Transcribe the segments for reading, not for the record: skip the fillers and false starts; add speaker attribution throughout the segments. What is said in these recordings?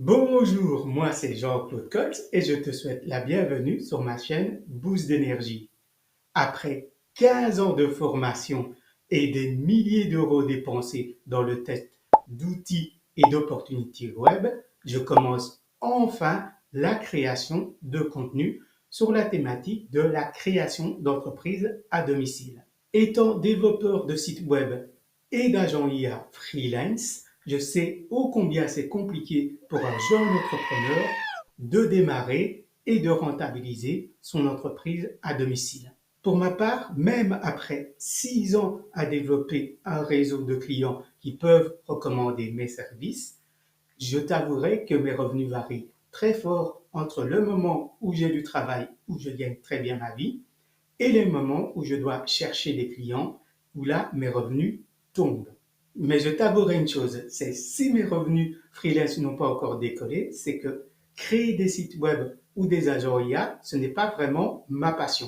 Speaker 1: Bonjour, moi c'est Jean-Claude Cox et je te souhaite la bienvenue sur ma chaîne Boost d'énergie. Après 15 ans de formation et des milliers d'euros dépensés dans le test d'outils et d'opportunités web, je commence enfin la création de contenu sur la thématique de la création d'entreprises à domicile. Étant développeur de sites web et d'agent IA freelance, je sais ô combien c'est compliqué pour un jeune entrepreneur de démarrer et de rentabiliser son entreprise à domicile. Pour ma part, même après 6 ans à développer un réseau de clients qui peuvent recommander mes services, je t'avouerai que mes revenus varient très fort entre le moment où j'ai du travail, où je gagne très bien ma vie, et les moments où je dois chercher des clients, où là, mes revenus tombent. Mais je t'avouerai une chose, c'est si mes revenus freelance n'ont pas encore décollé, c'est que créer des sites web ou des agents IA, ce n'est pas vraiment ma passion.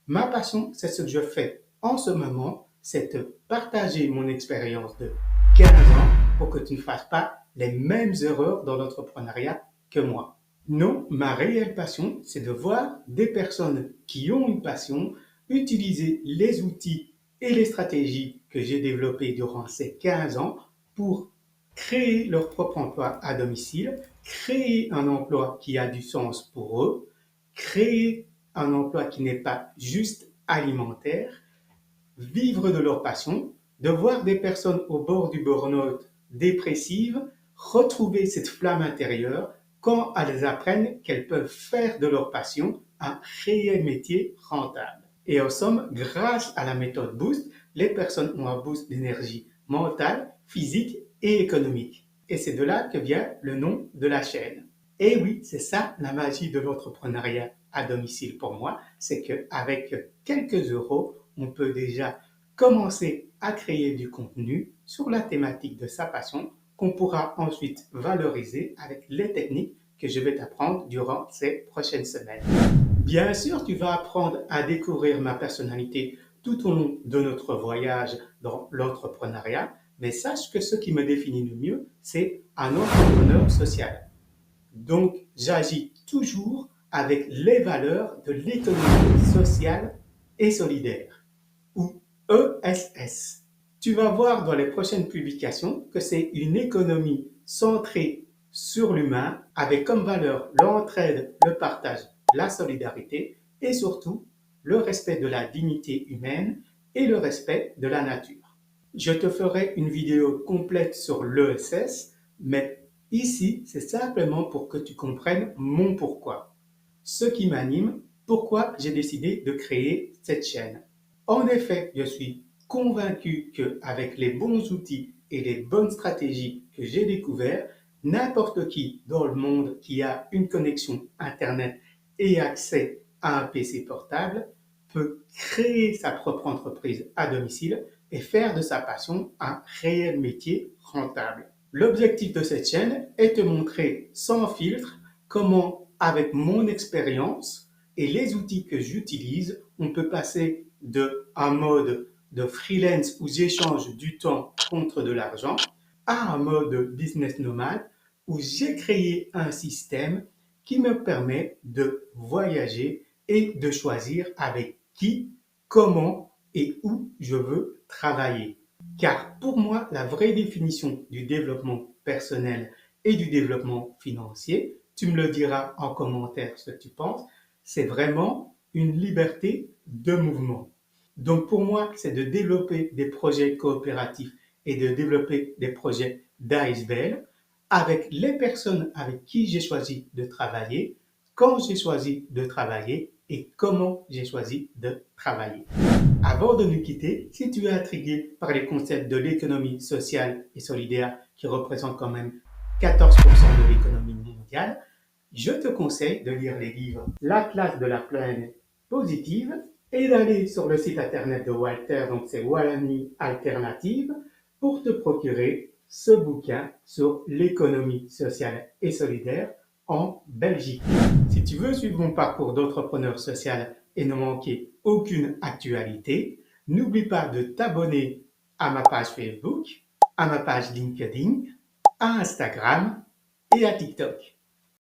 Speaker 1: Ma passion, c'est ce que je fais en ce moment, c'est de partager mon expérience de 15 ans pour que tu ne fasses pas les mêmes erreurs dans l'entrepreneuriat que moi. Non, ma réelle passion, c'est de voir des personnes qui ont une passion utiliser les outils et les stratégies que j'ai développées durant ces 15 ans pour créer leur propre emploi à domicile, créer un emploi qui a du sens pour eux, créer un emploi qui n'est pas juste alimentaire, vivre de leur passion, de voir des personnes au bord du burn-out dépressives retrouver cette flamme intérieure quand elles apprennent qu'elles peuvent faire de leur passion un réel métier rentable. Et en somme, grâce à la méthode Boost, les personnes ont un boost d'énergie mentale, physique et économique. Et c'est de là que vient le nom de la chaîne. Et oui, c'est ça la magie de l'entrepreneuriat à domicile pour moi, c'est qu'avec quelques euros, on peut déjà commencer à créer du contenu sur la thématique de sa passion qu'on pourra ensuite valoriser avec les techniques que je vais t'apprendre durant ces prochaines semaines. Bien sûr, tu vas apprendre à découvrir ma personnalité tout au long de notre voyage dans l'entrepreneuriat, mais sache que ce qui me définit le mieux, c'est un entrepreneur social. Donc, j'agis toujours avec les valeurs de l'économie sociale et solidaire, ou ESS. Tu vas voir dans les prochaines publications que c'est une économie centrée sur l'humain avec comme valeur l'entraide, le partage, la solidarité et surtout le respect de la dignité humaine et le respect de la nature. Je te ferai une vidéo complète sur l'ESS, mais ici, c'est simplement pour que tu comprennes mon pourquoi, ce qui m'anime, pourquoi j'ai décidé de créer cette chaîne. En effet, je suis convaincu qu'avec les bons outils et les bonnes stratégies que j'ai découvertes, n'importe qui dans le monde qui a une connexion Internet et accès à un PC portable peut créer sa propre entreprise à domicile et faire de sa passion un réel métier rentable. L'objectif de cette chaîne est de montrer sans filtre comment, avec mon expérience et les outils que j'utilise, on peut passer d'un mode de freelance où j'échange du temps contre de l'argent à un mode business nomade où j'ai créé un système qui me permet de voyager et de choisir avec qui, comment et où je veux travailler. Car pour moi, la vraie définition du développement personnel et du développement financier, tu me le diras en commentaire ce que tu penses, c'est vraiment une liberté de mouvement. Donc pour moi, c'est de développer des projets coopératifs et de développer des projets d'ASBL avec les personnes avec qui j'ai choisi de travailler, quand j'ai choisi de travailler et comment j'ai choisi de travailler. Avant de nous quitter, si tu es intrigué par les concepts de l'économie sociale et solidaire qui représentent quand même 14% de l'économie mondiale, je te conseille de lire les livres L'Atlas de la planète positive et d'aller sur le site internet de Walter, donc c'est Wallonie Alternative, pour te procurer ce bouquin sur l'économie sociale et solidaire en Belgique. Si tu veux suivre mon parcours d'entrepreneur social et ne manquer aucune actualité, n'oublie pas de t'abonner à ma page Facebook, à ma page LinkedIn, à Instagram et à TikTok.